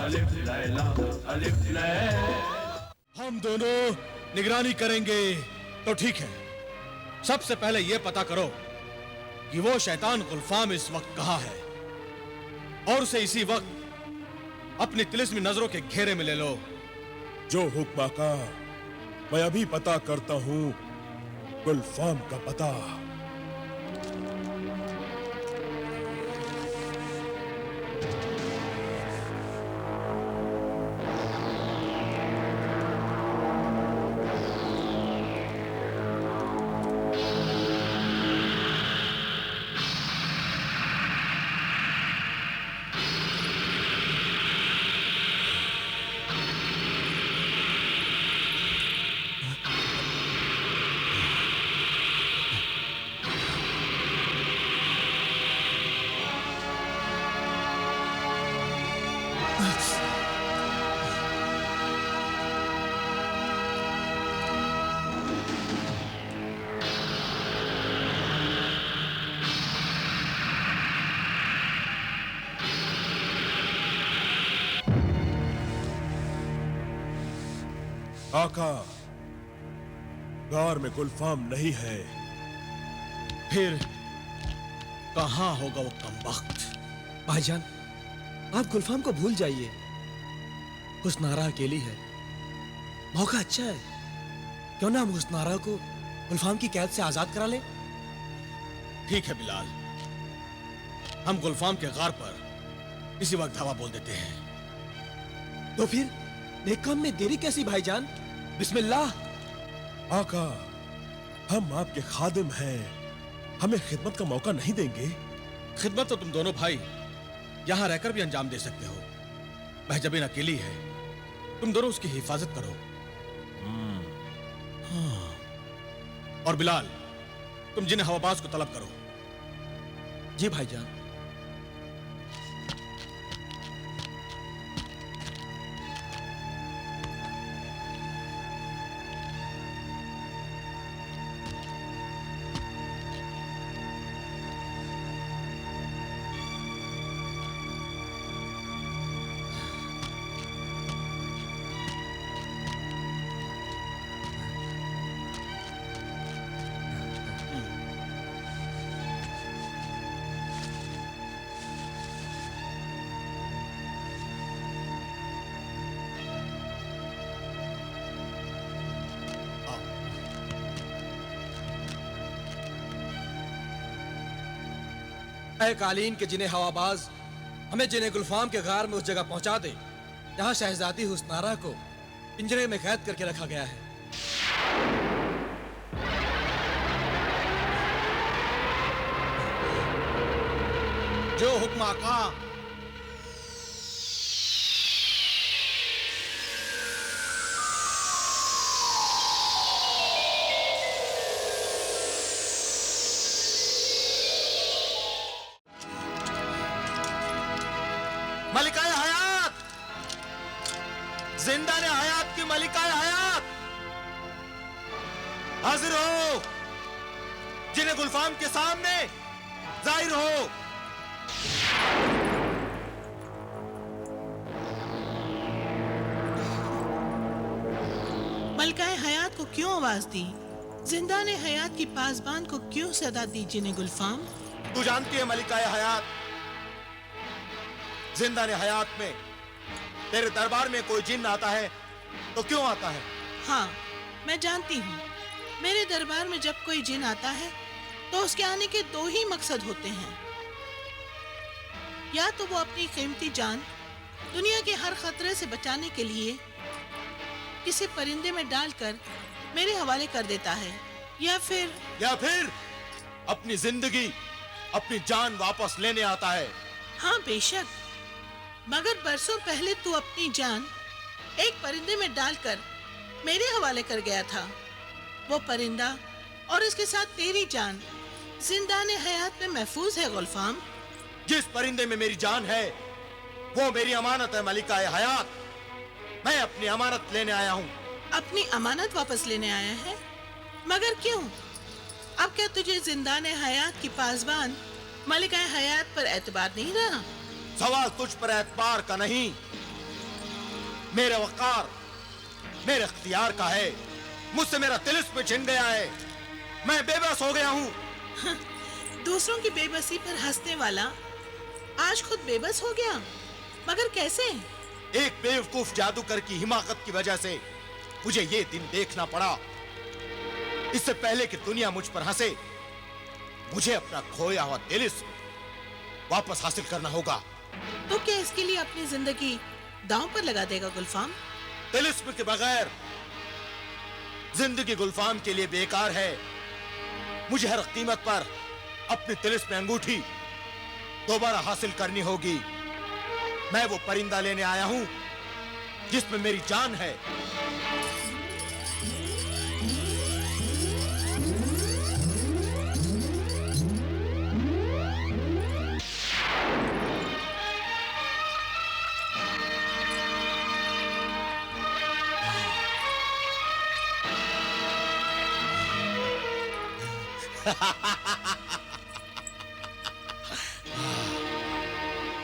अलिफ लैला अलिफ लैला। हम दोनों निगरानी करेंगे तो ठीक है। सबसे पहले यह पता करो कि वो शैतान गुलफाम इस वक्त कहां है, और उसे इसी वक्त अपनी तिलिस्मी नजरों के घेरे में ले लो। जो हुक्म आका, मैं अभी पता करता हूं गुलफाम का पता। आका, गार में गुलफाम नहीं है। फिर कहां होगा वो कमबख्त? भाईजान, आप गुलफाम को भूल जाइए। हुस्नारा अकेली है, मौका अच्छा है। क्यों ना हम हुस्नारा को गुलफाम की कैद से आजाद करा लें? ठीक है बिलाल, हम गुलफाम के गार पर इसी वक्त धावा बोल देते हैं। तो फिर नेक काम में देरी कैसी भाईजान? बिस्मिल्लाह। आका, हम आपके खादिम हैं, हमें खिदमत का मौका नहीं देंगे? खिदमत तो तुम दोनों भाई यहां रहकर भी अंजाम दे सकते हो। महजबीन अकेली है, तुम दोनों उसकी हिफाजत करो। हाँ। और बिलाल, तुम जिन्हें हवाबाज को तलब करो। जी भाईजान। ऐ कालीन के जिन्हें हवाबाज हमें जिन्हें गुलफाम के गार में उस जगह पहुंचा दे जहां शहजादी हुस्नारा को पिंजरे में कैद करके रखा गया है। जो हुक्म आका। मलिकाए हयात, जिंदा ने हयात की मलिकाए हयात, हाजिर हो, जिन्हें गुलफाम के सामने जाहिर हो। मलिकाए हयात को क्यों आवाज दी? जिंदा ने हयात की पासबान को क्यों सदा दी जिन्हें गुलफाम? तू जानती है मलिकाए हयात, जिंदा ने हयात में तेरे दरबार में कोई जिन्न आता है तो क्यों आता है? हाँ, मैं जानती हूँ। मेरे दरबार में जब कोई जिन आता है तो उसके आने के दो ही मकसद होते हैं। या तो वो अपनी कीमती जान दुनिया के हर खतरे से बचाने के लिए किसी परिंदे में डालकर मेरे हवाले कर देता है, या फिर अपनी जिंदगी, अपनी जान वापस लेने आता है। हाँ बेशक, मगर बरसों पहले तू अपनी जान एक परिंदे में डालकर मेरे हवाले कर गया था। वो परिंदा और इसके साथ तेरी जान जिंदाने हयात में महफूज है गुलफाम। जिस परिंदे में मेरी जान है वो मेरी अमानत है मलिकाए हयात। मैं अपनी अमानत लेने आया हूँ। अपनी अमानत वापस लेने आया है? मगर क्यों? अब क्या तुझे जिंदाने हयात की पासबान मलिकाए हयात पर एतबार नहीं रहा? सवाल तुझ पर एतबार का नहीं, मेरा वक़ार मेरे इख्तियार का है। मुझसे मेरा तिलिस्म छिन गया है। मैं बेबस हो गया हूँ। दूसरों की बेबसी पर हंसने वाला आज खुद बेबस हो गया, मगर कैसे? एक बेवकूफ जादूगर की हिमाकत की वजह से मुझे ये दिन देखना पड़ा। इससे पहले कि दुनिया मुझ पर हंसे, मुझे अपना खोया हुआ तिलिस्म वापस हासिल करना होगा। तो क्या इसके लिए अपनी जिंदगी दांव पर लगा देगा गुलफाम? तिलिस्म के बगैर जिंदगी गुलफाम के लिए बेकार है। मुझे हर कीमत पर अपनी तिलिस्म में अंगूठी दोबारा हासिल करनी होगी। मैं वो परिंदा लेने आया हूं जिसमें मेरी जान है।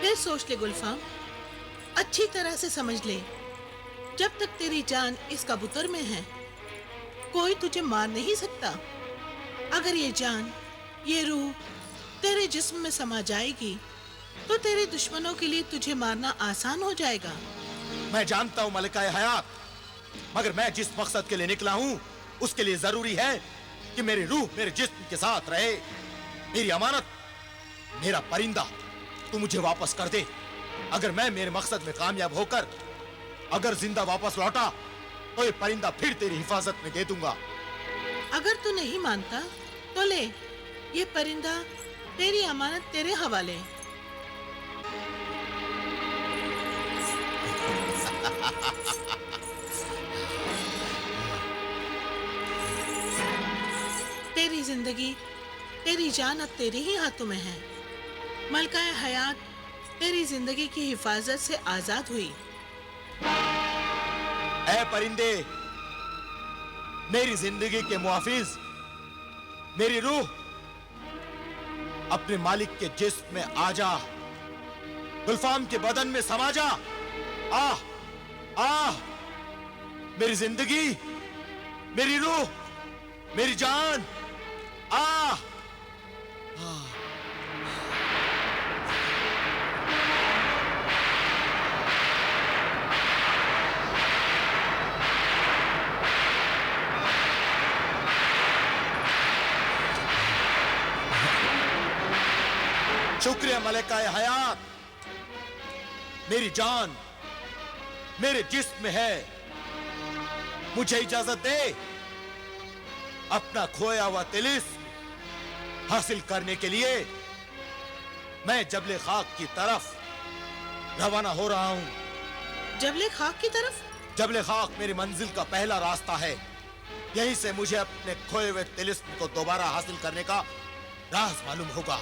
फिर सोच ले गुलफाम, अच्छी तरह से समझ ले, जब तक तेरी जान इस कबूतर में है, कोई तुझे मार नहीं सकता। अगर ये जान, ये रूह तेरे जिस्म में समा जाएगी, तो तेरे दुश्मनों के लिए तुझे मारना आसान हो जाएगा। मैं जानता हूं मलिकाए हयात, मगर मैं जिस मकसद के लिए निकला हूं, उसके लिए जरूरी है कि मेरी रूह मेरे जिस्म के साथ रहे। मेरी अमानत, मेरा परिंदा तू मुझे वापस कर दे। अगर मैं मेरे मकसद में कामयाब होकर अगर जिंदा वापस लौटा, तो ये परिंदा फिर तेरी हिफाजत में दे दूंगा। अगर तू नहीं मानता, तो ले, ये परिंदा तेरी अमानत तेरे हवाले। तेरी जिंदगी, तेरी जान अब तेरे ही हाथों में है। मलकाए हयात तेरी जिंदगी की हिफाजत से आजाद हुई। ऐ परिंदे, मेरी जिंदगी के मुहाफिज, मेरी रूह अपने मालिक के जिस्म में आ जा, गुलफाम के बदन में समा जा। आह, मेरी जिंदगी, मेरी रूह, मेरी जान, आह। शुक्रिया मलिकाए हयात, मेरी जान मेरे जिस्म में है। मुझे इजाजत दे अपना खोया हुआ तिलिस्म हासिल करने के लिए मैं जबले खाक की तरफ रवाना हो रहा हूं। जबले खाक की तरफ? जबले खाक मेरी मंजिल का पहला रास्ता है। यहीं से मुझे अपने खोए हुए तिलिस्म को दोबारा हासिल करने का राज मालूम होगा।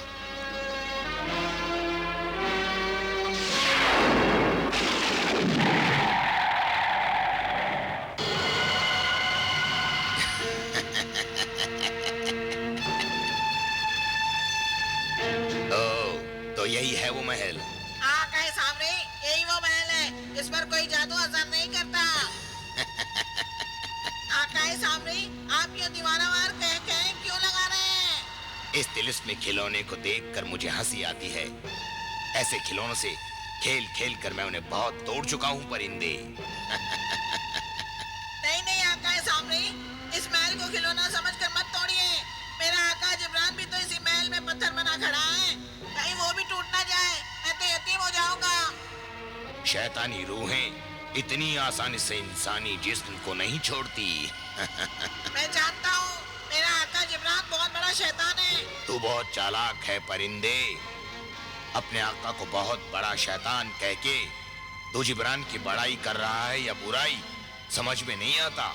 तो यही है वो महल। हाँ कहे सामने, यही वो महल है। इस पर कोई जादू असर नहीं करता। आकाए सामने, आप ये दीवानावार कह क्यों लगा रहे हैं? इस तिलिस्म खिलौने को देखकर मुझे हंसी आती है। ऐसे खिलौनों से खेल खेल कर मैं उन्हें बहुत तोड़ चुका हूँ परिंदे। नहीं आकाए सामने, इस महल को खिलौना समझकर मत तोड़िए। मेरा आका जिब्रान भी तो इसी महल में पत्थर बना खड़ा है। कहीं वो भी टूट ना जाए, मैं तो यतीम हो जाऊंगा। शैतानी रूहें इतनी आसानी से इंसानी जिस्म को नहीं छोड़ती। मैं जानता हूँ, मेरा आका जिब्रान बहुत बड़ा शैतान है। तू बहुत चालाक है परिंदे। अपने आका को बहुत बड़ा शैतान कह के तू जिब्रान की बड़ाई कर रहा है या बुराई, समझ में नहीं आता।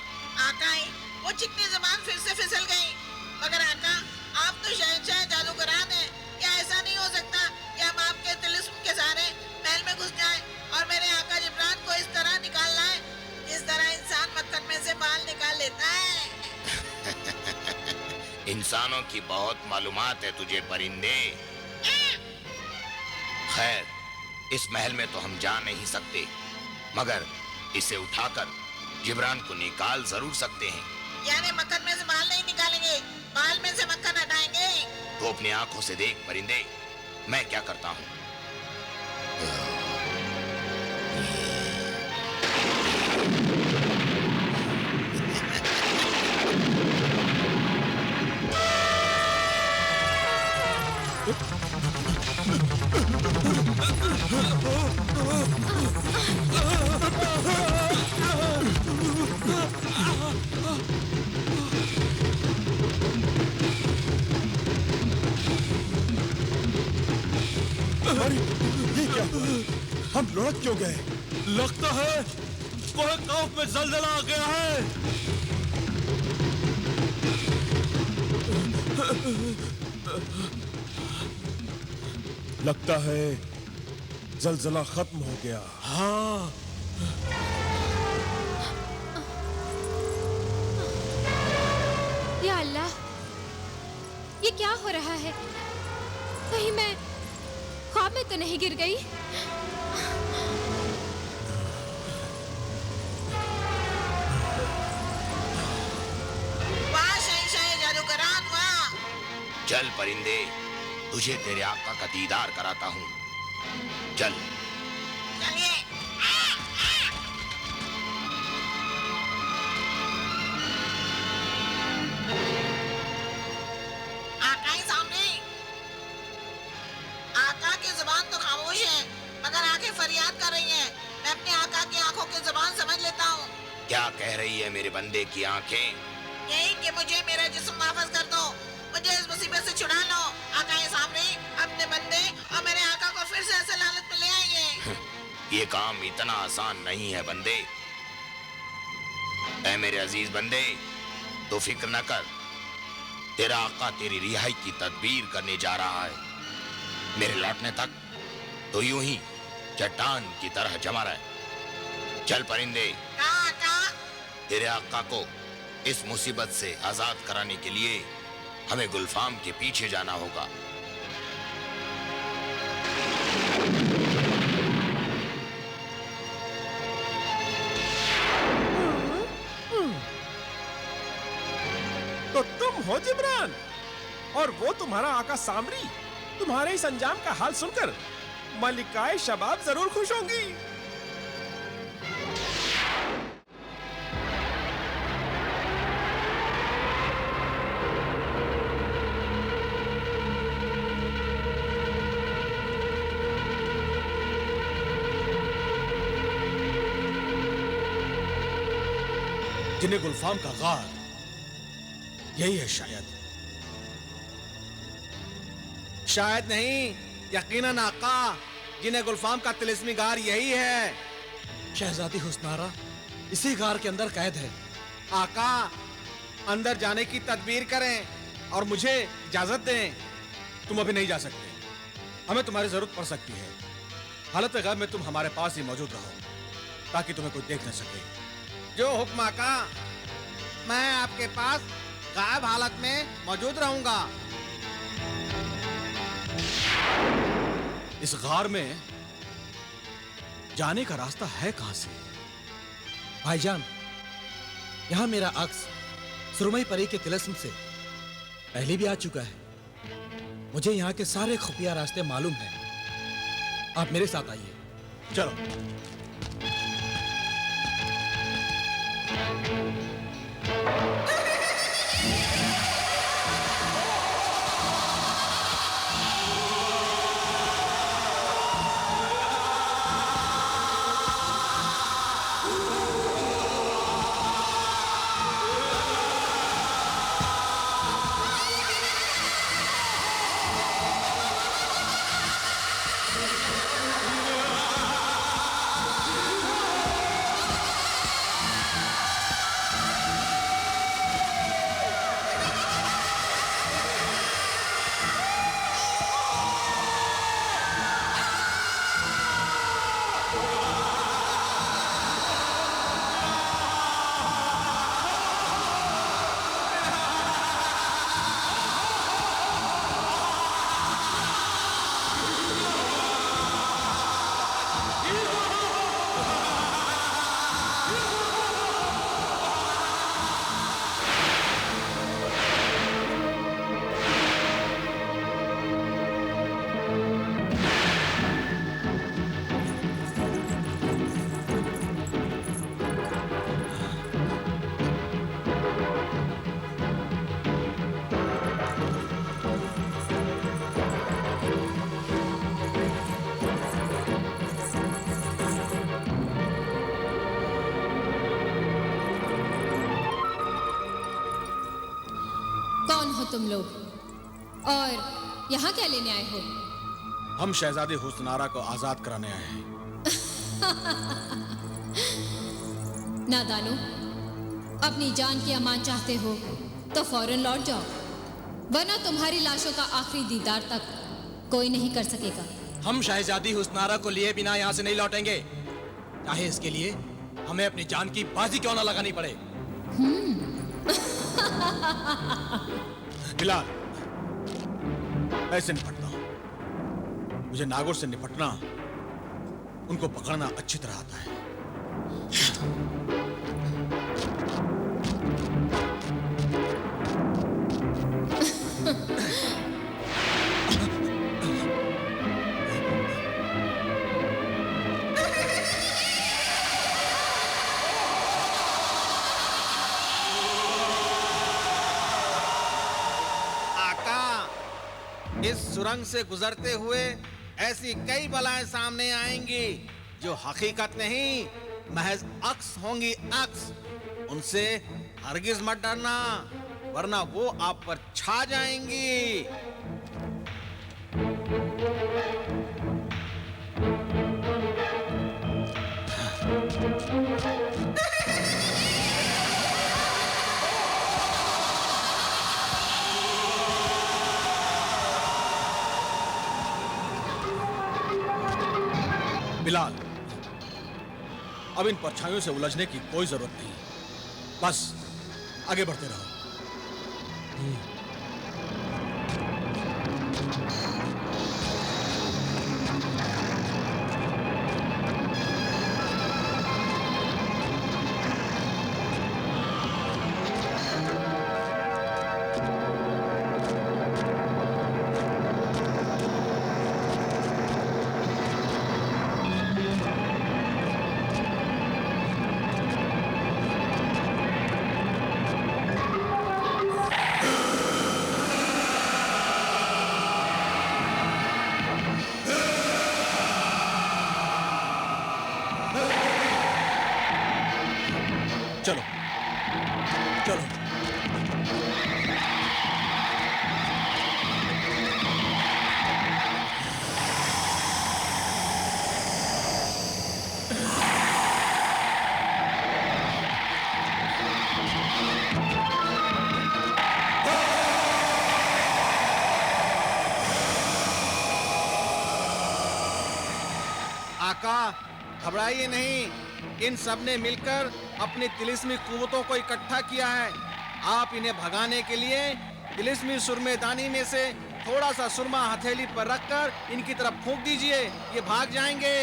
आकाए, वो चिकनी ज़बान फिर से फिसल गई। मगर आका, आप तो शहंशाह जादूगरान हैं। क्या ऐसा नहीं हो सकता कि हम आपके तिलिस्म के सहारे महल में घुस जाएं और मेरे आका जिब्रान को इस तरह निकाल लाएं, जिस तरह इंसान मक्खन में से बाल निकाल लेता है? इंसानों की बहुत मालूमात है तुझे परिंदे। खैर, इस महल में तो हम जा नहीं सकते, मगर इसे उठाकर जिब्रान को निकाल जरूर सकते हैं। यानी मक्खन में से बाल नहीं निकालेंगे, बाल में से मक्खन हटाएंगे। तो अपनी आंखों से देख परिंदे, मैं क्या करता हूँ। अरे ये क्या हुआ? हम लुढ़क क्यों गए? लगता है कोहे कौफ में जलजला आ गया है। लगता है जलजला खत्म हो गया। हाँ, या अल्लाह, ये क्या हो रहा है? कहीं मैं ख्वाब में तो नहीं गिर गई? वाह शहंशाह जादूगरान, वाह। चल परिंदे, तुझे तेरे आका का दीदार कराता हूँ। चल। चलिए। आका ही सामने। आका की जुबान तो खामोश है, मगर आंखें फरियाद कर रही हैं। मैं अपने आका की आंखों की जुबान समझ लेता हूँ। क्या कह रही है मेरे बंदे की आंखें? यही कि मुझे मेरा जिस्म वापस कर दो, मुझे इस मुसीबत से छुड़ा लो। आका ये सामने अपने बंदे और मेरे आका को फिर से असल हालत में ले आइए। ये काम इतना आसान नहीं है बंदे। ऐ मेरे अजीज बंदे, तो फिक्र न कर, तेरा आका तेरी रिहाई की तदबीर करने जा रहा है। मेरे लौटने तक तो यूं ही चट्टान की तरह जमा रहे। चल परिंदे, कहाँ आका? तेरे आका को इस मुसीबत से आजाद कराने के लिए हमें गुलफाम के पीछे जाना होगा। तो तुम हो जिब्रान, और वो तुम्हारा आका सामरी। तुम्हारे इस अंजाम का हाल सुनकर मलिकाए शबाब जरूर खुश होंगी। जिन्हें गुलफाम का गार यही है शायद नहीं, यकीनन आका, जिन्हें गुलफाम का तिलिस्मी गार यही है। शहजादी हुस्नारा इसी गार के अंदर कैद है। आका, अंदर जाने की तदबीर करें और मुझे इजाजत दें। तुम अभी नहीं जा सकते, हमें तुम्हारी जरूरत पड़ सकती है। हालत गैब में तुम हमारे पास ही मौजूद रहो ताकि तुम्हें कोई देख न सके। जो हुक्म आका, मैं आपके पास गायब हालत में मौजूद रहूंगा। इस गार में जाने का रास्ता है कहां से? भाईजान, यहां मेरा अक्स सुरमई परी के तिलिस्म से पहले भी आ चुका है। मुझे यहाँ के सारे खुफिया रास्ते मालूम हैं। आप मेरे साथ आइए। चलो। तुम लोग? और यहाँ क्या लेने आए हो? हम शहजादी हुस्नारा को आजाद कराने आए हैं। नादानो, अपनी जान की अमान चाहते हो तो फौरन लौट जाओ, वरना तुम्हारी लाशों का आखिरी दीदार तक कोई नहीं कर सकेगा। हम शहजादी हुस्नारा को लिए बिना यहाँ से नहीं लौटेंगे, चाहे इसके लिए हमें अपनी जान की बाजी क्यों ना लगानी पड़े। बिलाल, मैं इससे निपटता हूं। मुझे नागोर से निपटना, उनको पकड़ना अच्छी तरह आता है। इस सुरंग से गुजरते हुए ऐसी कई बलाएं सामने आएंगी जो हकीकत नहीं, महज अक्स होंगी, अक्स। उनसे हरगिज मत डरना, वरना वो आप पर छा जाएंगी। बिलाल, अब इन परछाइयों से उलझने की कोई जरूरत नहीं, बस आगे बढ़ते रहो। चलो चलो। आका, घबराइए नहीं, इन सब ने मिलकर अपनी तिलिस्मी कुव्वतों को इकट्ठा किया है। आप इन्हें भगाने के लिए तिलिस्मी सुरमेदानी में से थोड़ा सा सुरमा हथेली पर रखकर इनकी तरफ फूंक दीजिए, ये भाग जाएंगे।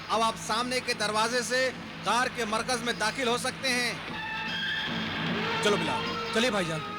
अब आप सामने के दरवाजे से कार के मरकज में दाखिल हो सकते हैं। चलो बिलाल, चलिए भाईजान।